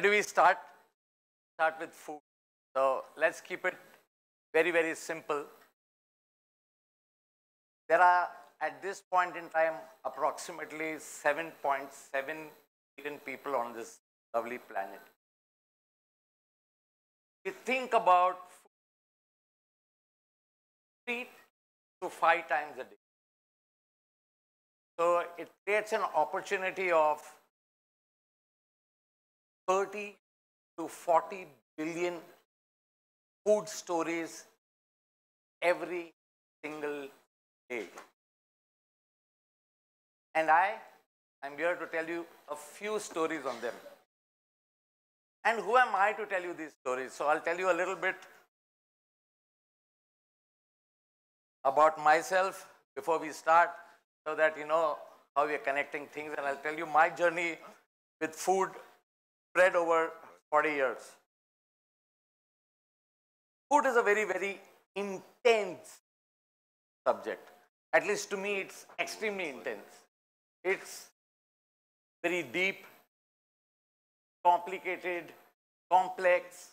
Where do we start? Start with food. So let's keep it very, very simple. There are, at this point in time, approximately 7.7 billion people on this lovely planet. We think about food 3 to 5 times a day. So it creates an opportunity of 30 to 40 billion food stories every single day. And I'm here to tell you a few stories on them. And who am I to tell you these stories? So I'll tell you a little bit about myself before we start, so that you know how we are connecting things. And I'll tell you my journey with food spread over 40 years. Food is a very, very intense subject. At least to me, it's extremely intense. It's very deep, complicated, complex.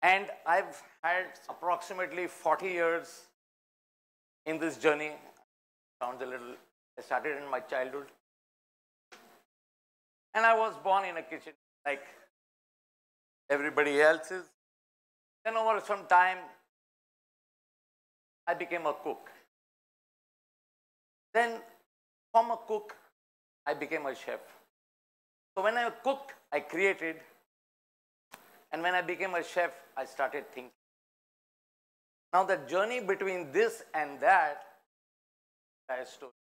And I've had approximately 40 years in this journey. Sounds a little, I started in my childhood. And I was born in a kitchen like everybody else is. Then over some time, I became a cook. Then from a cook, I became a chef. So when I cooked, I created. And when I became a chef, I started thinking. Now the journey between this and that is a story.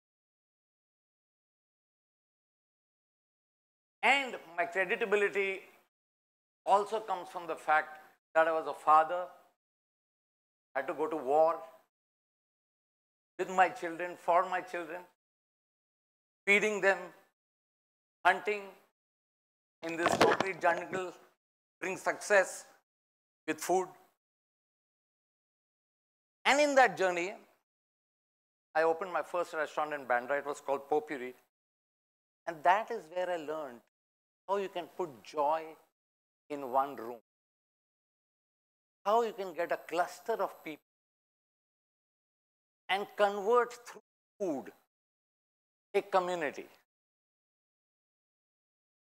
And my creditability also comes from the fact that I was a father. I had to go to war with my children, for my children, feeding them, hunting in this concrete jungle, bring success with food. And in that journey, I opened my first restaurant in Bandra. It was called Potpourri. And that is where I learned how you can put joy in one room. How you can get a cluster of people and convert through food a community.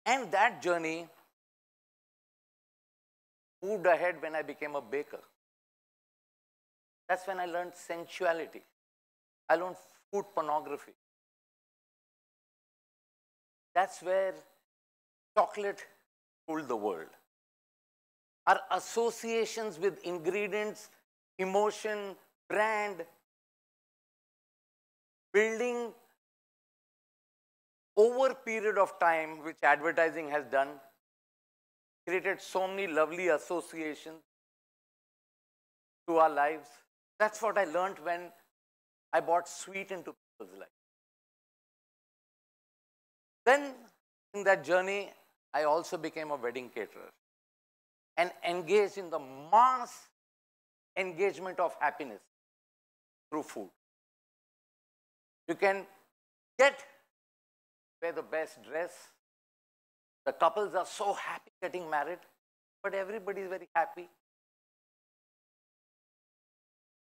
And that journey moved ahead when I became a baker. That's when I learned sensuality. I learned food pornography. That's where chocolate ruled the world. Our associations with ingredients, emotion, brand, building over a period of time, which advertising has done, created so many lovely associations to our lives. That's what I learned when I brought sweet into people's lives. Then, in that journey, I also became a wedding caterer and engaged in the mass engagement of happiness through food. You can wear the best dress. The couples are so happy getting married, but everybody is very happy.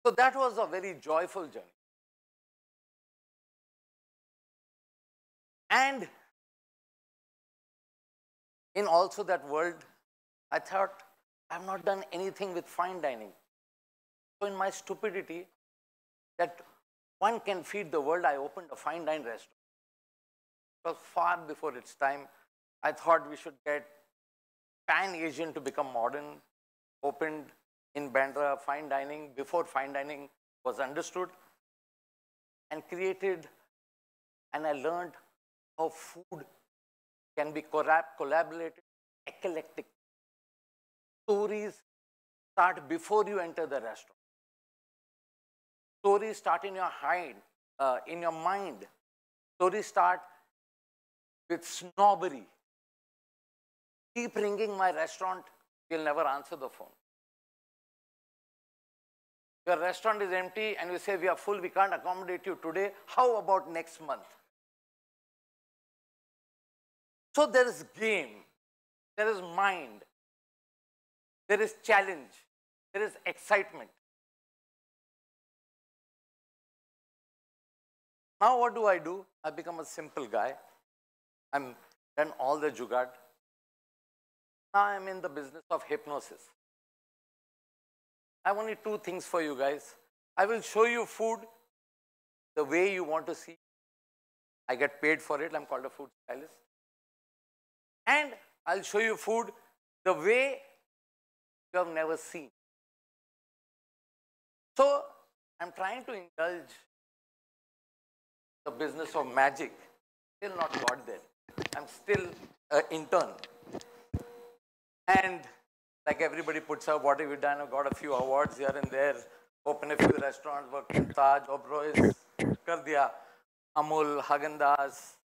So that was a very joyful journey. And in also that world, I thought, I've not done anything with fine dining. So in my stupidity, that one can feed the world, I opened a fine dine restaurant. It was far before its time. I thought we should get pan-Asian to become modern, opened in Bandra fine dining before fine dining was understood, and created, and I learned how food can be collaborated, eclectic. Stories start before you enter the restaurant. Stories start in your mind. Stories start with snobbery. Keep ringing my restaurant, you'll never answer the phone. Your restaurant is empty and you say, we are full, we can't accommodate you today. How about next month? So there is game. there is mind, there is challenge, there is excitement. Now what do? I become a simple guy. I'm done all the jugaad. Now I'm in the business of hypnosis. I have only two things for you guys. I will show you food the way you want to see. I get paid for it. I'm called a food stylist. And I'll show you food the way you have never seen. So I'm trying to indulge the business of magic. Still not got there. I'm still an intern. And like everybody puts up, what have you done? I've got a few awards here and there. Open a few restaurants, worked in Taj, Oberoi's, kar diya. Amul, Haagen-Dazs,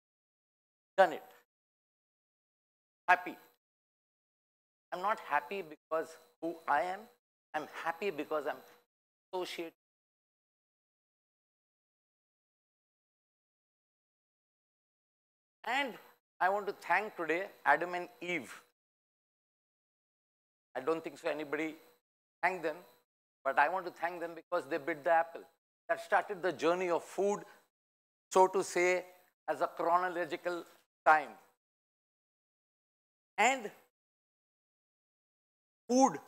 done it. Happy. I'm not happy because who I am. I'm happy because I'm associated. And I want to thank today Adam and Eve. I don't think so anybody thanked them, but I want to thank them because they bit the apple. That started the journey of food, so to say, as a chronological time. And food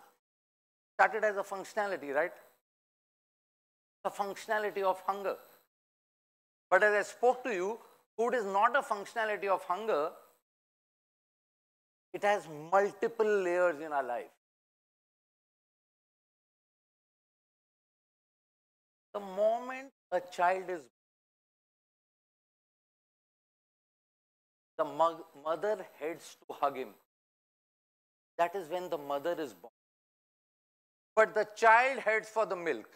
started as a functionality, right? The functionality of hunger. But as I spoke to you, food is not a functionality of hunger. It has multiple layers in our life. The moment a child is born, the mother heads to hug him. That is when the mother is born. But the child heads for the milk.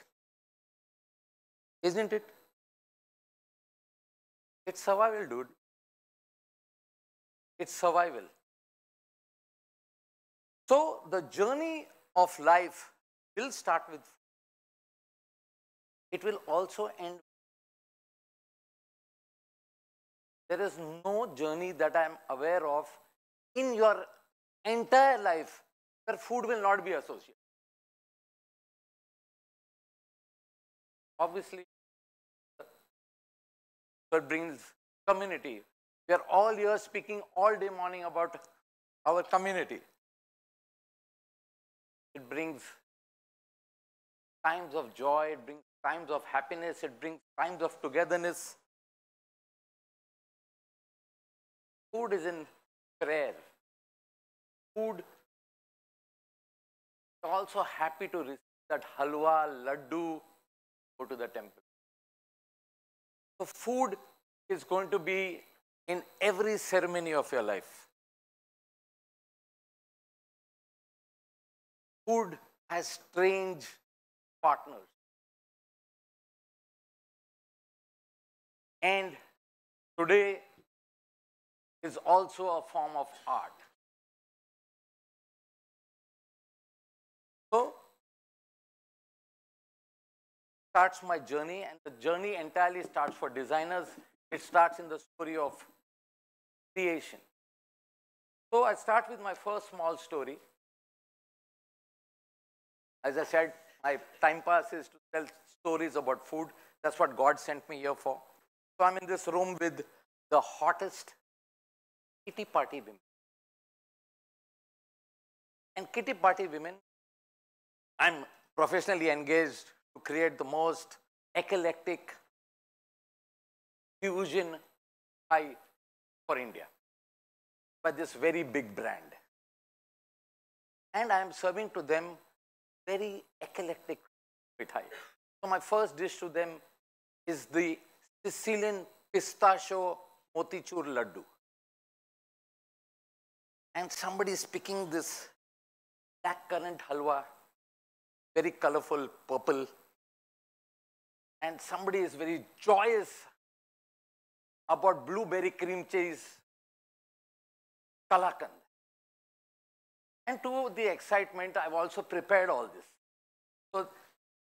Isn't it? It's survival, dude. It's survival. So the journey of life will start with food. It will also end. There is no journey that I am aware of in your entire life where food will not be associated. Obviously, it brings community. We are all here speaking all day morning about our community. It brings times of joy, it brings times of happiness, it brings times of togetherness. Food is in prayer. Food is also happy to receive that halwa, laddu, go to the temple. So food is going to be in every ceremony of your life. Food has strange partners. And today is also a form of art. So, starts my journey, and the journey entirely starts for designers. It starts in the story of creation. So I start with my first small story. As I said, my time pass is to tell stories about food. That's what God sent me here for. So I'm in this room with the hottest kitty party women. And kitty party women, I'm professionally engaged to create the most eclectic fusion pie for India by this very big brand. And I am serving to them very eclectic mithai. So my first dish to them is the Sicilian pistachio motichur laddu. And somebody is picking this blackcurrant halwa, very colorful purple. And somebody is very joyous about blueberry cream cheese, kalakand. And to the excitement, I've also prepared all this. So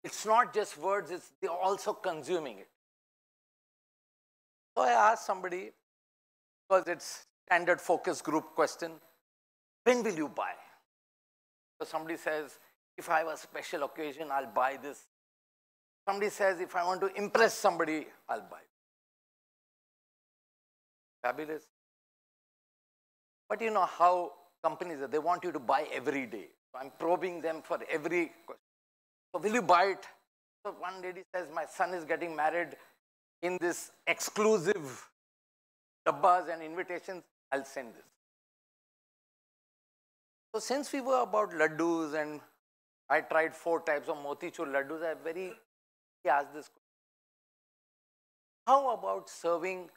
it's not just words, it's they're also consuming it. So I asked somebody, because it's standard focus group question, When will you buy? So somebody says, if I have a special occasion, I'll buy this. Somebody says, if I want to impress somebody, I'll buy. Fabulous. But you know how companies are, they want you to buy every day. So I'm probing them for every question. So will you buy it? So one lady says, my son is getting married in this exclusive dabbas and invitations, I'll send this. So since we were about laddus and I tried 4 types of motichur laddus, he asked this question. How about serving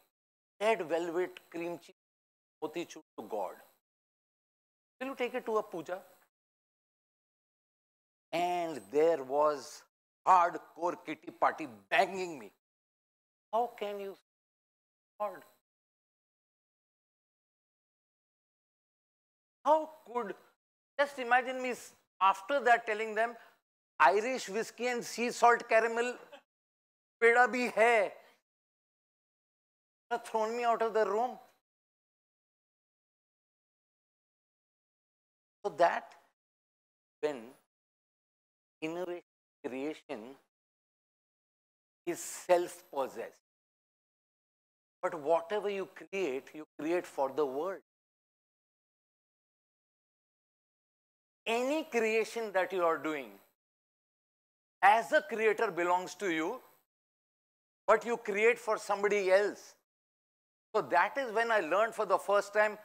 red velvet cream cheese motichur to God? Will you take it to a puja? And there was hardcore kitty party banging me. How can you God? How could, just imagine me after that telling them, Irish whiskey and sea salt caramel, peda bhi hai. They have thrown me out of the room. So that when innovation, creation is self-possessed. But whatever you create for the world. Any creation that you are doing, as a creator belongs to you, but you create for somebody else. So that is when I learned for the first time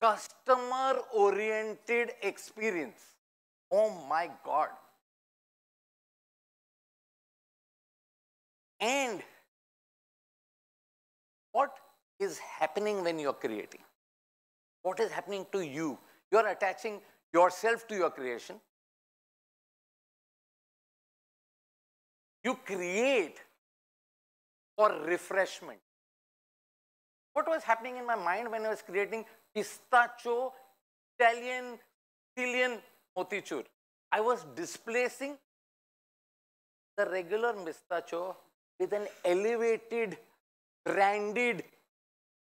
customer-oriented experience. Oh my God. And what is happening when you're creating? What is happening to you? You're attaching yourself to your creation. You create for refreshment. What was happening in my mind when I was creating pistachio, Italian, Sicilian motichur? I was displacing the regular pistachio with an elevated, branded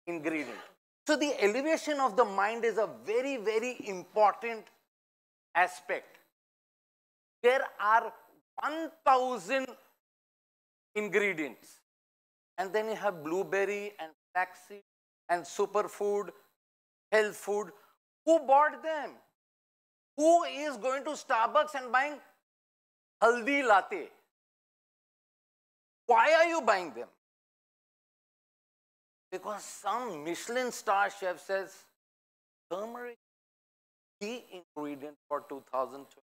ingredient. So the elevation of the mind is a very, very important aspect. There are 1,000 ingredients. And then you have blueberry and flaxseed and superfood, health food. Who bought them? Who is going to Starbucks and buying haldi latte? Why are you buying them? Because some Michelin star chef says, turmeric, key ingredient for 2020.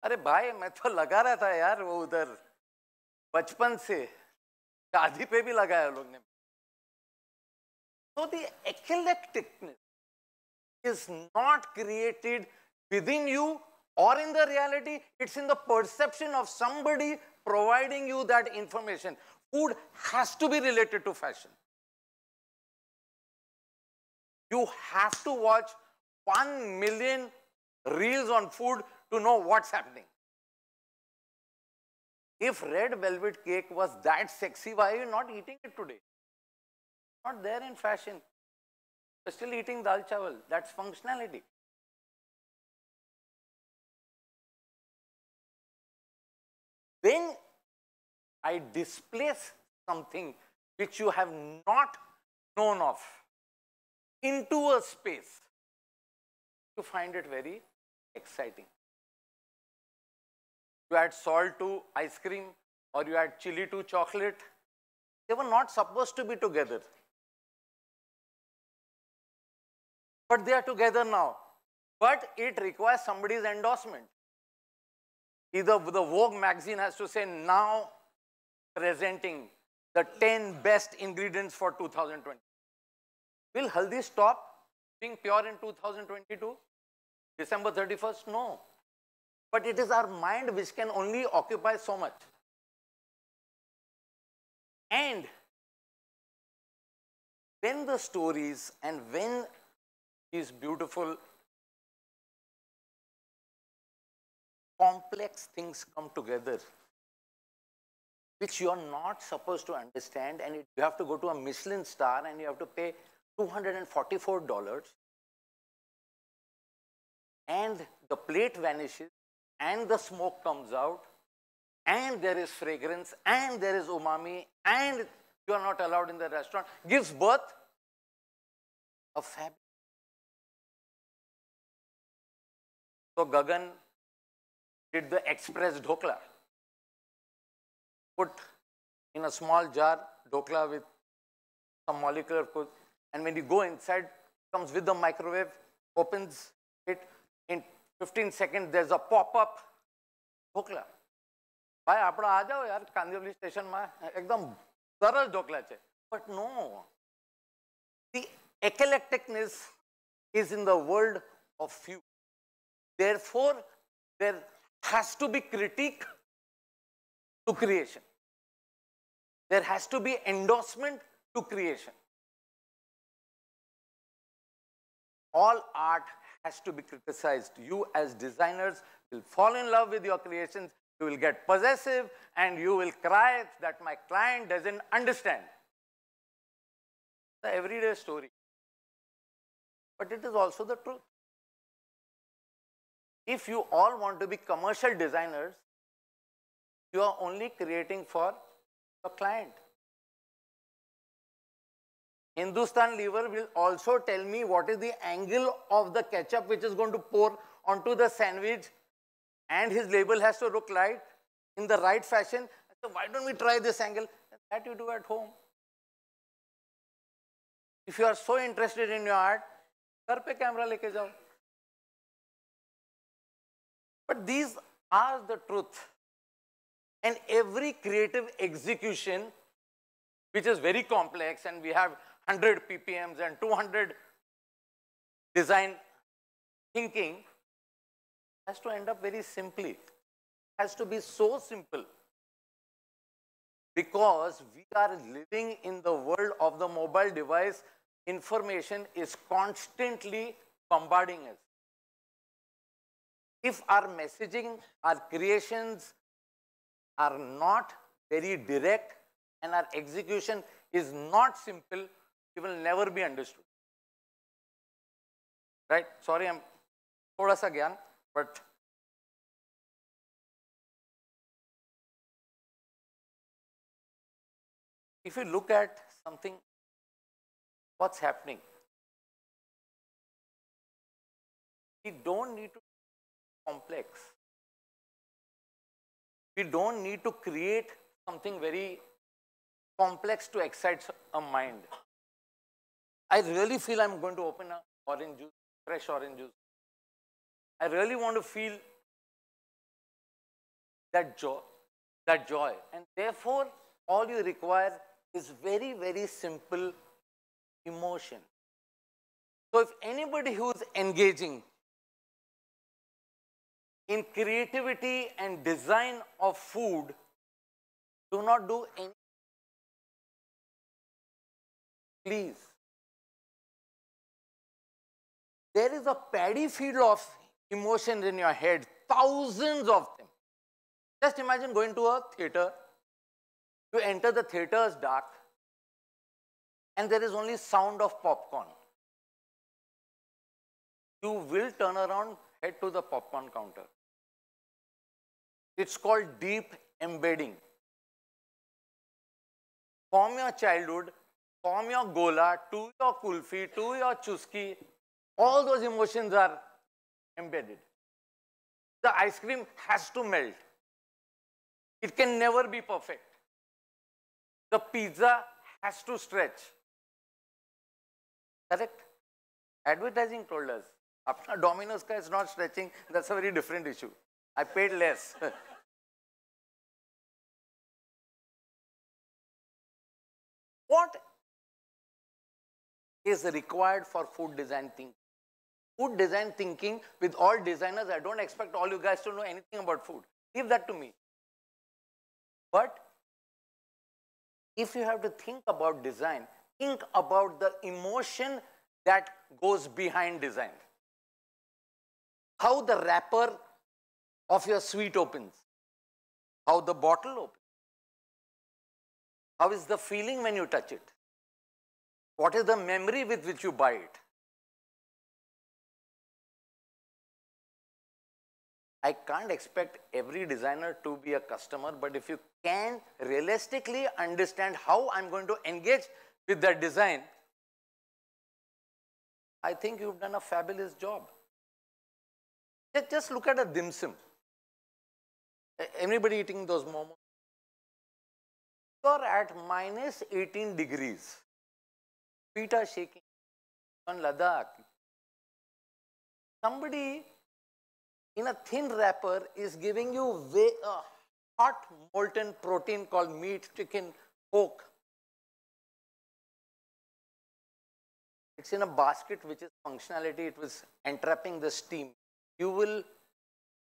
अरे भाई मैं तो लगा रहा था यार वो उधर बचपन से शादी पे भी लगाया लोग ने. So the eclecticness is not created within you or in the reality, it's in the perception of somebody providing you that information. Food has to be related to fashion. You have to watch 1 million reels on food to know what's happening. If red velvet cake was that sexy, why are you not eating it today? Not there in fashion. You're still eating dal chawal. That's functionality. When I displace something which you have not known of into a space, you find it very exciting. You add salt to ice cream or you add chili to chocolate. They were not supposed to be together. But they are together now. But it requires somebody's endorsement. Either the Vogue magazine has to say, now presenting the 10 best ingredients for 2020. Will haldi stop being pure in 2022? December 31st? No. But it is our mind which can only occupy so much. And when the stories and when these beautiful complex things come together, which you are not supposed to understand, and you have to go to a Michelin star and you have to pay $244, and the plate vanishes, and the smoke comes out, and there is fragrance, and there is umami, and you are not allowed in the restaurant, gives birth a fabulous. So Gagan did the express dhokla. Put in a small jar dhokla with some molecular food, and when you go inside, comes with the microwave, opens it, in 15 seconds there's a pop-up dhokla. भाई आपड़ा आ जाओ यार Kandivali station में एकदम सरल ढोकला છે. But no, the eclecticness is in the world of few. Therefore, there has to be critique to creation. There has to be endorsement to creation. All art has to be criticized. You as designers will fall in love with your creations, you will get possessive, and you will cry that my client doesn't understand. The everyday story. But it is also the truth. If you all want to be commercial designers, you are only creating for the client. Hindustan Lever will also tell me what is the angle of the ketchup which is going to pour onto the sandwich, and his label has to look like in the right fashion. So why don't we try this angle? That you do at home. If you are so interested in your art, घर पे camera लेके जाओ. But these are the truth. And every creative execution, which is very complex, and we have 100 ppms and 200 design thinking, has to end up very simply. Has to be so simple. Because we are living in the world of the mobile device, information is constantly bombarding us. If our messaging, our creations are not very direct and our execution is not simple, it will never be understood. Right? Sorry, I'm thoda sa gyan, but if you look at something, what's happening? We don't need to be complex. We don't need to create something very complex to excite a mind. I really feel I'm going to open an orange juice, fresh orange juice. I really want to feel that joy. And therefore, all you require is very, very simple emotion. So if anybody who is engaging in creativity and design of food, do not do any. Please. There is a paddy field of emotions in your head, thousands of them. Just imagine going to a theater. You enter the theater, it's dark, and there is only sound of popcorn. You will turn around, head to the popcorn counter. It's called deep embedding. From your childhood, from your gola, to your kulfi, to your chuski, all those emotions are embedded. The ice cream has to melt. It can never be perfect. The pizza has to stretch. Correct? Advertising told us, apna Domino's ka is not stretching, that's a very different issue. I paid less. What is required for food design thinking? Food design thinking with all designers, I don't expect all you guys to know anything about food. Leave that to me. But if you have to think about design, think about the emotion that goes behind design. How the wrapper of your sweet opens. How the bottle opens. How is the feeling when you touch it? What is the memory with which you buy it? I can't expect every designer to be a customer, but if you can realistically understand how I'm going to engage with that design, I think you've done a fabulous job. Just look at a dim sum. Everybody eating those momos. You're at minus 18 degrees. Feet are shaking. On Ladakh. Somebody in a thin wrapper is giving you a hot molten protein called meat, chicken, pork. It's in a basket which is functionality. It was entrapping the steam. You will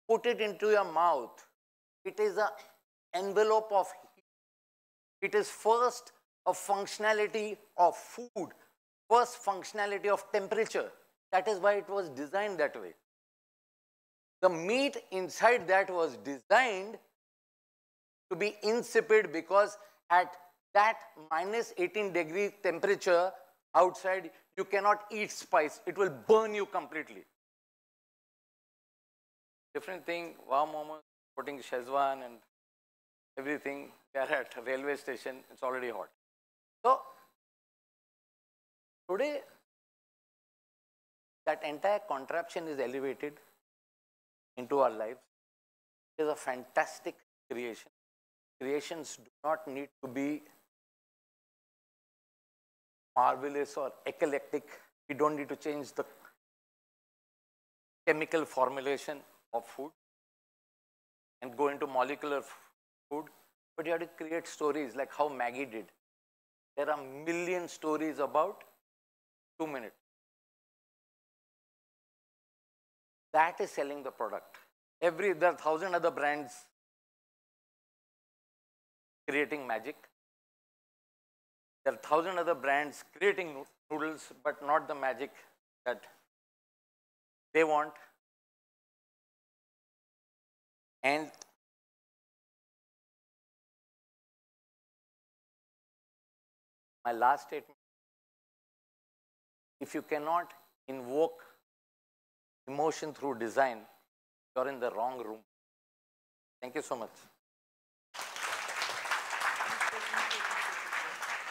put it into your mouth. It is an envelope of heat. It is first a functionality of food, first functionality of temperature. That is why it was designed that way. The meat inside that was designed to be insipid because at that minus 18 degree temperature outside, you cannot eat spice. It will burn you completely. Different thing, wow momos, putting Szechuan and everything. We are at a railway station, it's already hot. So, today, that entire contraption is elevated into our lives. It is a fantastic creation. Creations do not need to be marvelous or eclectic. We don't need to change the chemical formulation of food and go into molecular food, but you have to create stories like how Maggie did. There are a million stories about 2 minutes. That is selling the product. There are 1,000 other brands creating magic. There are 1,000 other brands creating noodles, but not the magic that they want. And my last statement, if you cannot invoke emotion through design, you're in the wrong room. Thank you so much.